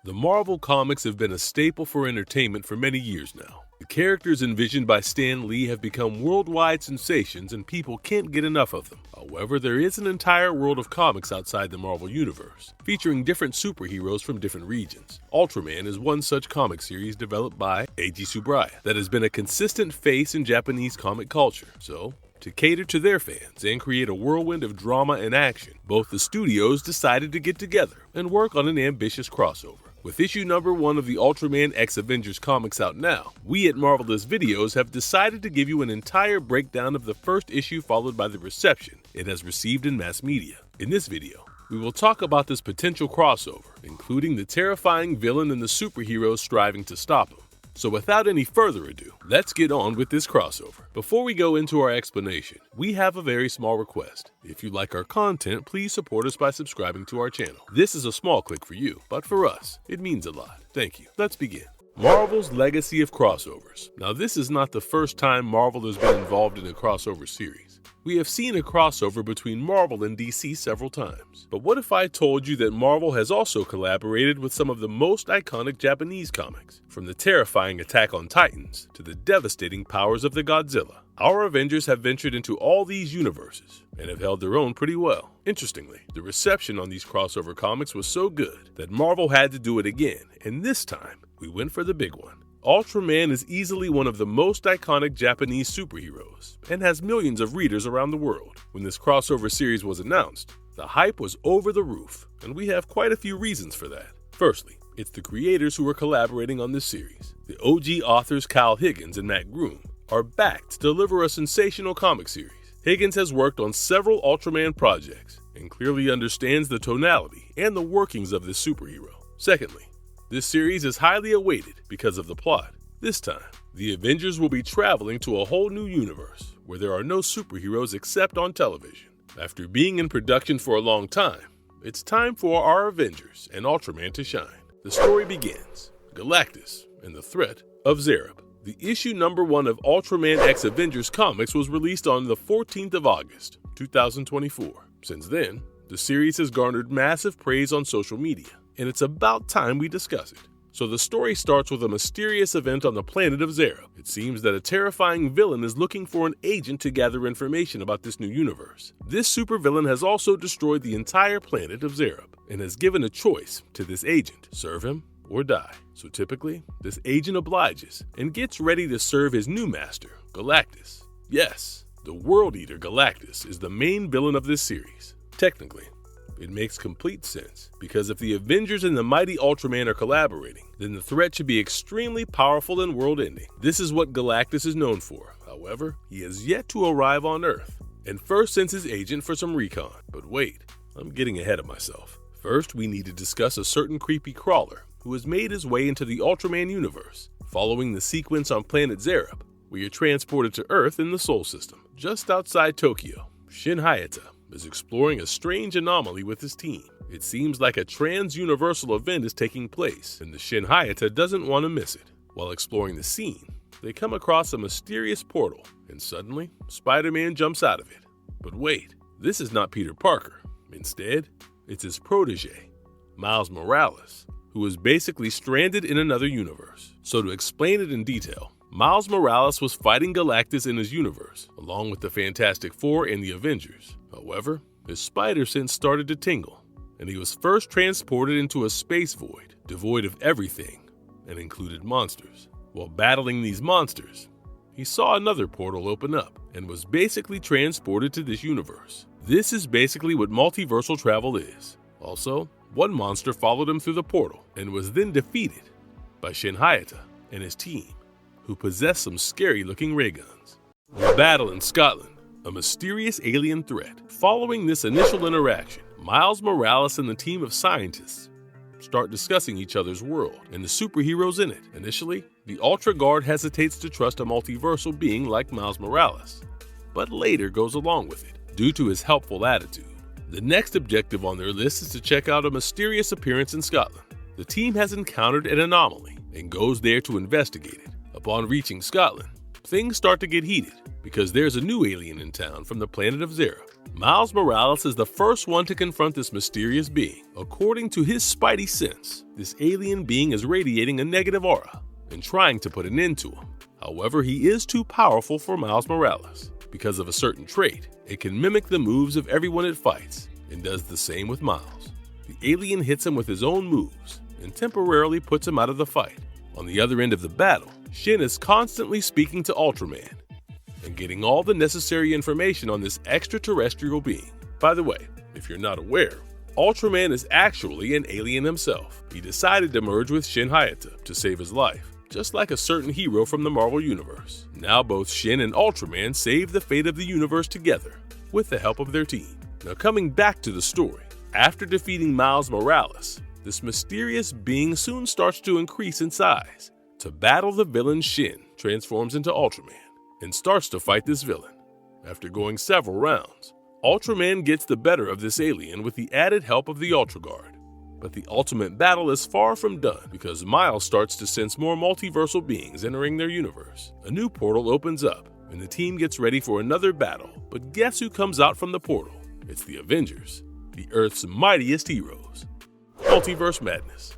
The Marvel comics have been a staple for entertainment for many years now. The characters envisioned by Stan Lee have become worldwide sensations and people can't get enough of them. However, there is an entire world of comics outside the Marvel Universe, featuring different superheroes from different regions. Ultraman is one such comic series developed by Eiji Tsuburaya that has been a consistent face in Japanese comic culture. So, to cater to their fans and create a whirlwind of drama and action, both the studios decided to get together and work on an ambitious crossover. With issue number 1 of the Ultraman x Avengers comics out now, we at Marvelous Videos have decided to give you an entire breakdown of the first issue followed by the reception it has received in mass media. In this video, we will talk about this potential crossover, including the terrifying villain and the superheroes striving to stop him. So without any further ado, let's get on with this crossover. Before we go into our explanation, we have a very small request. If you like our content, please support us by subscribing to our channel. This is a small click for you, but for us, it means a lot. Thank you. Let's begin. Marvel's legacy of crossovers. Now, this is not the first time Marvel has been involved in a crossover series. We have seen a crossover between Marvel and DC several times. But what if I told you that Marvel has also collaborated with some of the most iconic Japanese comics? From the terrifying Attack on Titans to the devastating powers of the Godzilla, our Avengers have ventured into all these universes and have held their own pretty well. Interestingly, the reception on these crossover comics was so good that Marvel had to do it again, and this time, we went for the big one. Ultraman is easily one of the most iconic Japanese superheroes and has millions of readers around the world. When this crossover series was announced, the hype was over the roof, and we have quite a few reasons for that. Firstly, it's the creators who are collaborating on this series. The OG authors Kyle Higgins and Matt Groom are back to deliver a sensational comic series. Higgins has worked on several Ultraman projects and clearly understands the tonality and the workings of this superhero. Secondly, this series is highly awaited because of the plot. This time, the Avengers will be traveling to a whole new universe where there are no superheroes except on television. After being in production for a long time, it's time for our Avengers and Ultraman to shine. The story begins, Galactus and the threat of Zerub. The issue number 1 of Ultraman x Avengers comics was released on the 14th of August, 2024. Since then, the series has garnered massive praise on social media, and it's about time we discuss it. So the story starts with a mysterious event on the planet of Zerub. It seems that a terrifying villain is looking for an agent to gather information about this new universe. This supervillain has also destroyed the entire planet of Zerub and has given a choice to this agent: serve him or die. So typically, this agent obliges and gets ready to serve his new master, Galactus. Yes, the World Eater Galactus is the main villain of this series. Technically, it makes complete sense, because if the Avengers and the mighty Ultraman are collaborating, then the threat should be extremely powerful and world-ending. This is what Galactus is known for. However, he has yet to arrive on Earth, and first sends his agent for some recon. But wait, I'm getting ahead of myself. First, we need to discuss a certain creepy crawler who has made his way into the Ultraman universe. Following the sequence on planet Zerub, we are transported to Earth in the Sol system. Just outside Tokyo, Shin Hayata is exploring a strange anomaly with his team. It seems like a trans-universal event is taking place, and the Shin Hayata doesn't want to miss it. While exploring the scene, they come across a mysterious portal, and suddenly, Spider-Man jumps out of it. But wait, this is not Peter Parker. Instead, it's his protege, Miles Morales, who is basically stranded in another universe. So to explain it in detail, Miles Morales was fighting Galactus in his universe, along with the Fantastic Four and the Avengers. However, his spider sense started to tingle, and he was first transported into a space void, devoid of everything, and included monsters. While battling these monsters, he saw another portal open up, and was basically transported to this universe. This is basically what multiversal travel is. Also, one monster followed him through the portal, and was then defeated by Shin Hayata and his team, who possessed some scary-looking ray guns. The battle in Scotland, a mysterious alien threat. Following this initial interaction, Miles Morales and the team of scientists start discussing each other's world and the superheroes in it. Initially, the Ultra Guard hesitates to trust a multiversal being like Miles Morales, but later goes along with it due to his helpful attitude. The next objective on their list is to check out a mysterious appearance in Scotland. The team has encountered an anomaly and goes there to investigate it. Upon reaching Scotland, things start to get heated because there's a new alien in town from the planet of Zera. Miles Morales is the first one to confront this mysterious being. According to his spidey sense, this alien being is radiating a negative aura and trying to put an end to him. However, he is too powerful for Miles Morales. Because of a certain trait, it can mimic the moves of everyone it fights and does the same with Miles. The alien hits him with his own moves and temporarily puts him out of the fight. On the other end of the battle, Shin is constantly speaking to Ultraman and getting all the necessary information on this extraterrestrial being. By the way, if you're not aware, Ultraman is actually an alien himself. He decided to merge with Shin Hayata to save his life, just like a certain hero from the Marvel Universe. Now both Shin and Ultraman save the fate of the universe together with the help of their team. Now coming back to the story, after defeating Miles Morales, this mysterious being soon starts to increase in size. To battle the villain, Shin transforms into Ultraman and starts to fight this villain. After going several rounds, Ultraman gets the better of this alien with the added help of the Ultra Guard. But the ultimate battle is far from done because Miles starts to sense more multiversal beings entering their universe. A new portal opens up and the team gets ready for another battle. But guess who comes out from the portal? It's the Avengers, the Earth's mightiest heroes. Multiverse madness.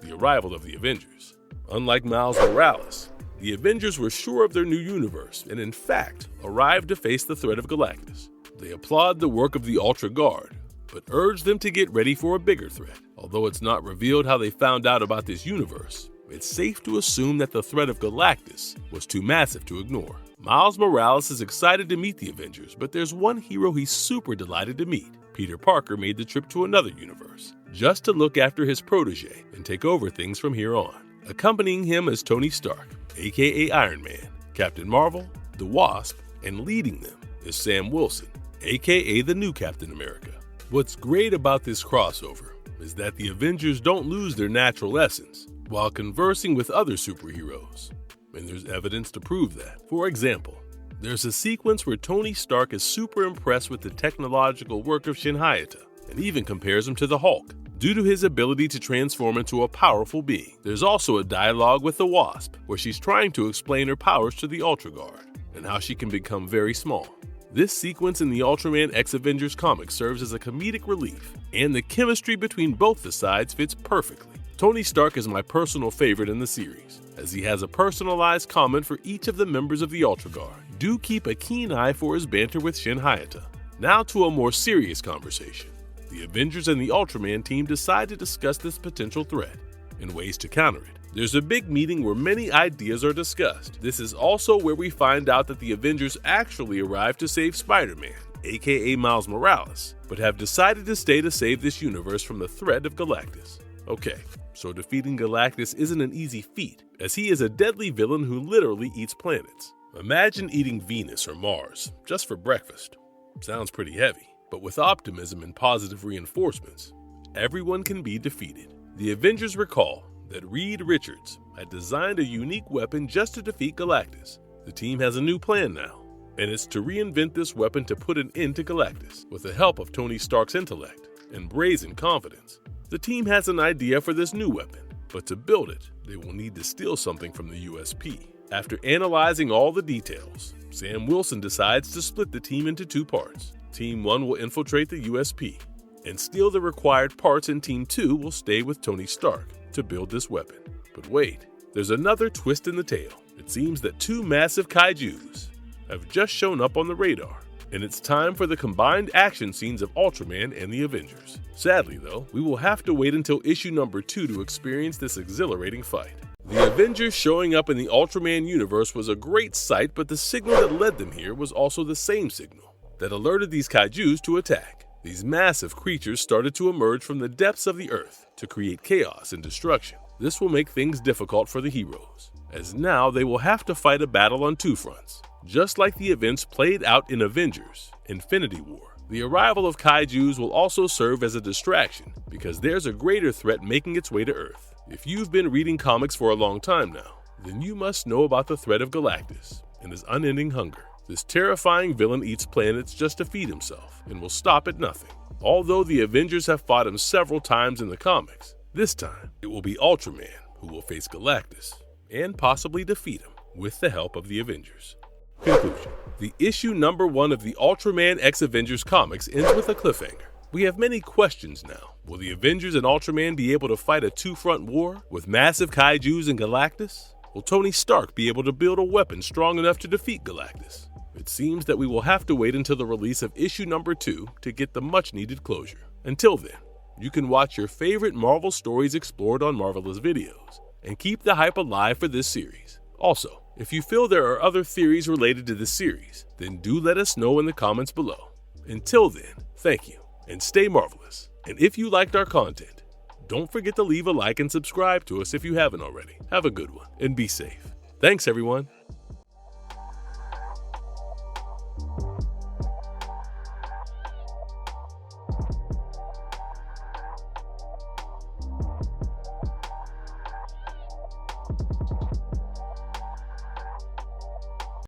The arrival of the Avengers. Unlike Miles Morales, the Avengers were sure of their new universe and in fact arrived to face the threat of Galactus. They applaud the work of the Ultra Guard, but urge them to get ready for a bigger threat. Although it's not revealed how they found out about this universe, it's safe to assume that the threat of Galactus was too massive to ignore. Miles Morales is excited to meet the Avengers, but there's one hero he's super delighted to meet. Peter Parker made the trip to another universe, just to look after his protege and take over things from here on. Accompanying him is Tony Stark, aka Iron Man, Captain Marvel, the Wasp, and leading them is Sam Wilson, aka the new Captain America. What's great about this crossover is that the Avengers don't lose their natural essence while conversing with other superheroes, and there's evidence to prove that. For example, there's a sequence where Tony Stark is super impressed with the technological work of Shin Hayata and even compares him to the Hulk due to his ability to transform into a powerful being. There's also a dialogue with the Wasp where she's trying to explain her powers to the Ultra Guard and how she can become very small. This sequence in the Ultraman X Avengers comic serves as a comedic relief, and the chemistry between both the sides fits perfectly. Tony Stark is my personal favorite in the series, as he has a personalized comment for each of the members of the Ultra Guard. Do keep a keen eye for his banter with Shin Hayata. Now to a more serious conversation. The Avengers and the Ultraman team decide to discuss this potential threat and ways to counter it. There's a big meeting where many ideas are discussed. This is also where we find out that the Avengers actually arrived to save Spider-Man, aka Miles Morales, but have decided to stay to save this universe from the threat of Galactus. Okay, so defeating Galactus isn't an easy feat, as he is a deadly villain who literally eats planets. Imagine eating Venus or Mars just for breakfast. Sounds pretty heavy, but with optimism and positive reinforcements, everyone can be defeated. The Avengers recall that Reed Richards had designed a unique weapon just to defeat Galactus. The team has a new plan now, and it's to reinvent this weapon to put an end to Galactus. With the help of Tony Stark's intellect and brazen confidence, the team has an idea for this new weapon, but to build it, they will need to steal something from the USP. After analyzing all the details, Sam Wilson decides to split the team into two parts. Team 1 will infiltrate the USP and steal the required parts, and Team 2 will stay with Tony Stark to build this weapon. But wait, there's another twist in the tale. It seems that two massive kaijus have just shown up on the radar, and it's time for the combined action scenes of Ultraman and the Avengers. Sadly though, we will have to wait until issue number 2 to experience this exhilarating fight. The Avengers showing up in the Ultraman universe was a great sight, but the signal that led them here was also the same signal that alerted these kaijus to attack. These massive creatures started to emerge from the depths of the earth to create chaos and destruction. This will make things difficult for the heroes, as now they will have to fight a battle on two fronts, just like the events played out in Avengers: Infinity War. The arrival of kaijus will also serve as a distraction, because there's a greater threat making its way to Earth. If you've been reading comics for a long time now, then you must know about the threat of Galactus and his unending hunger. This terrifying villain eats planets just to feed himself and will stop at nothing. Although the Avengers have fought him several times in the comics, this time it will be Ultraman who will face Galactus and possibly defeat him with the help of the Avengers. Conclusion. The issue number 1 of the Ultraman x Avengers comics ends with a cliffhanger. We have many questions now. Will the Avengers and Ultraman be able to fight a two-front war with massive kaijus and Galactus? Will Tony Stark be able to build a weapon strong enough to defeat Galactus? It seems that we will have to wait until the release of issue number 2 to get the much-needed closure. Until then, you can watch your favorite Marvel stories explored on Marvelous Videos and keep the hype alive for this series. Also, if you feel there are other theories related to this series, then do let us know in the comments below. Until then, thank you, and stay marvelous. And if you liked our content, don't forget to leave a like and subscribe to us if you haven't already. Have a good one, and be safe. Thanks, everyone.